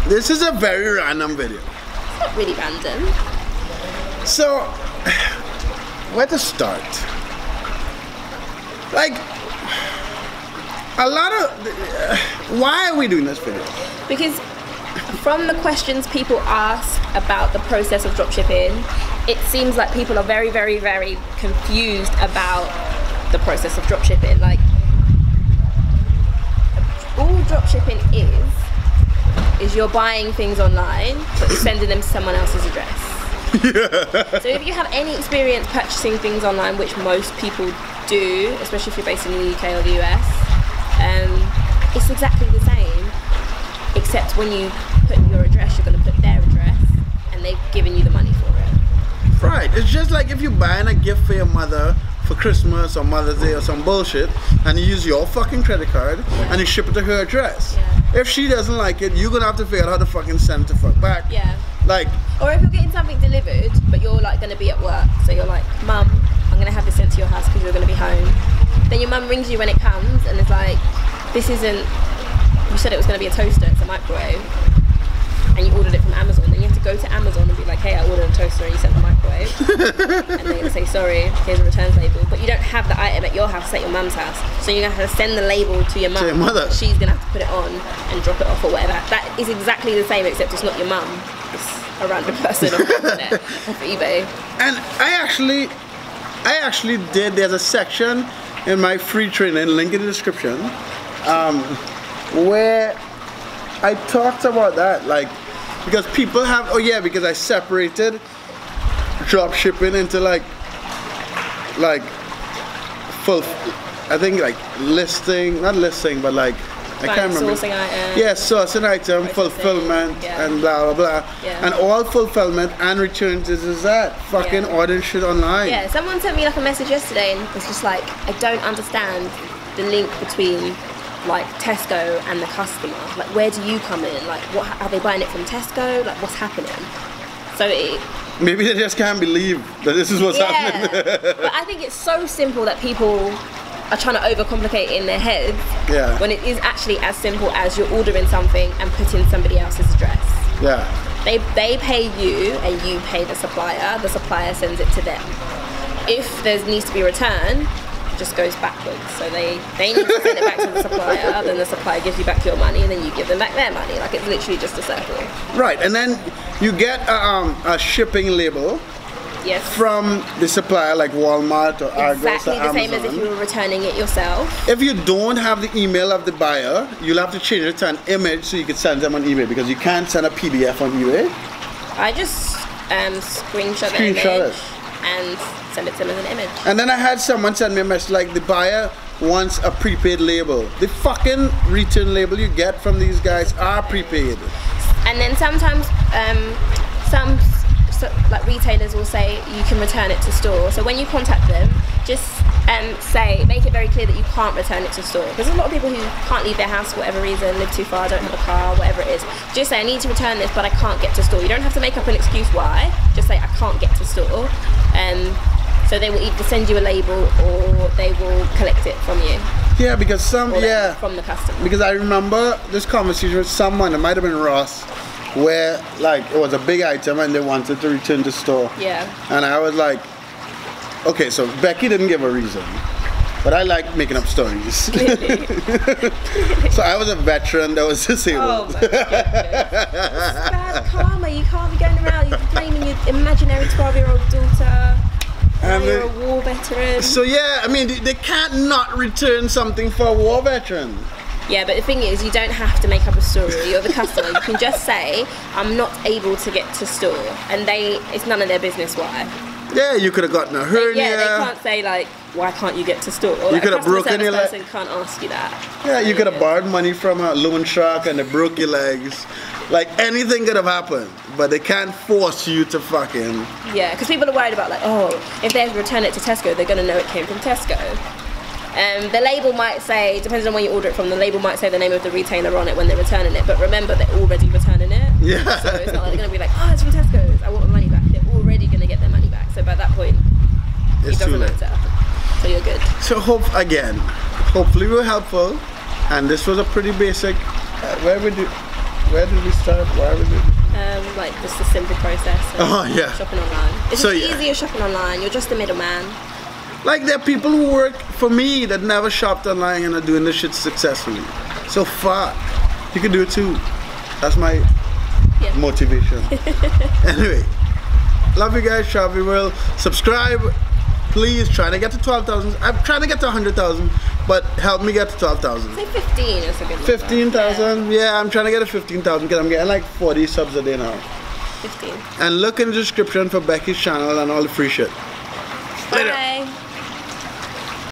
This is a very random video. It's not really random. So, where to start? Like, a lot of... why are we doing this video? Because from the questions people ask about the process of dropshipping, it seems like people are very, very, very confused about the process of dropshipping. Like, all dropshipping is you're buying things online, but you're sending them to someone else's address. Yeah. So if you have any experience purchasing things online, which most people do, especially if you're based in the UK or the US, it's exactly the same, except when you put your address, you're going to put their address, and they've given you the money for it. Right, it's just like if you're buying a gift for your mother for Christmas or Mother's Day or some bullshit, and you use your fucking credit card, and you ship it to her address. Yeah. If she doesn't like it, you're gonna have to figure out how to fucking send it the fuck back. Yeah. Like, or if you're getting something delivered, but you're like gonna be at work, so you're like, Mum, I'm gonna have this sent to your house because you're gonna be home. Then your mum rings you when it comes, and it's like, this isn't. You said it was gonna be a toaster, it's a microwave, and you ordered it from Amazon. Then you have to go to Amazon and be like, hey, I ordered a toaster and you sent the microwave. And they're gonna say, sorry, here's a returns label. But you don't have the item at your house, it's at your mum's house. So you're gonna have to send the label to your mum. To your mother. She's gonna have to put it on and drop it off or whatever. That is exactly the same, except it's not your mum. It's a random person on the internet, off eBay. and I actually did, there's a section in my free training, link in the description, where I talked about that, like, because people have, because I separated drop shipping into like full, I think like not listing, but like, I can't remember. Sourcing item. Yeah, sourcing item, fulfillment, and blah, blah, blah. Yeah. And all fulfillment and returns is that fucking ordering shit online. Yeah, someone sent me like a message yesterday and it's just like, I don't understand the link between like Tesco and the customer. Like, where do you come in? Like, what are they buying it from Tesco? Like, what's happening? So maybe they just can't believe that this is what's happening. But I think it's so simple that people are trying to overcomplicate it in their heads. Yeah. When it is actually as simple as you're ordering something and putting somebody else's address. Yeah. They pay you and you pay the supplier sends it to them. If there needs to be a return, it just goes backwards. So they need to send it back to the supplier, then the supplier gives you back your money, and then you give them back their money. Like, it's literally just a circle. Right, and then you get a shipping label. Yes. From the supplier, like Walmart or Argos or exactly the same as if you were returning it yourself. If you don't have the email of the buyer, you'll have to change it to an image so you can send them on eBay, because you can't send a PDF on eBay. I just screenshot the image and send it to them as an image. And then I had someone send me a message like, the buyer wants a prepaid label. The fucking return label you get from these guys are prepaid. And then sometimes like retailers will say you can return it to store. So when you contact them, just make it very clear that you can't return it to store, because there's a lot of people who can't leave their house for whatever reason, live too far, don't have a car, whatever it is. Just say, I need to return this, but I can't get to store. You don't have to make up an excuse why. Just say, I can't get to store. So they will either send you a label or they will collect it from you. Yeah, because from the customer. Because I remember this conversation with someone, it might have been Ross, where like it was a big item and they wanted to return to store. Yeah. And I was like, okay, so Becky didn't give a reason, but I like making up stories. Clearly. So I was a veteran that was disabled. Oh my goodness. Bad karma. You can't be going around blaming your imaginary 12-year-old daughter. And you're a war veteran. So yeah, I mean, they can't not return something for a war veteran. Yeah, but the thing is, you don't have to make up a story. You're the customer. You can just say, I'm not able to get to store, and it's none of their business why. Yeah, you could have gotten a hernia. Yeah, they can't say like, why can't you get to store? Like, you could have broken your leg. Person can't ask you that. Yeah, you could have borrowed money from a loan shark and they broke your legs. Like, anything could have happened, but they can't force you to fucking... Yeah, because people are worried about like, oh, if they return it to Tesco, they're going to know it came from Tesco. The label might say, depends on where you order it from, the label might say the name of the retailer on it when they're returning it, but remember, they're already returning it. Yeah. So it's not like they're going to be like, oh, it's from Tesco's, I want my money back. They're already going to get their money back. So by that point, it doesn't matter. So you're good. So hopefully we were helpful, and this was a pretty basic, Where did we start? Why was it? Like just a simple process. Oh yeah. Shopping online. It's So, just yeah. easier shopping online. You're just the middleman. Like there are people who work for me that never shopped online and are doing this shit successfully. So fuck, you can do it too. That's my Yeah. motivation. Anyway, love you guys, Travel World. Subscribe, please. Trying to get to 12,000. I'm trying to get to 100,000, but help me get to 12,000. Say 15 is a good number. 15,000? Yeah, I'm trying to get to 15,000 because I'm getting like 40 subs a day now. 15. And look in the description for Becky's channel and all the free shit. Later. Bye.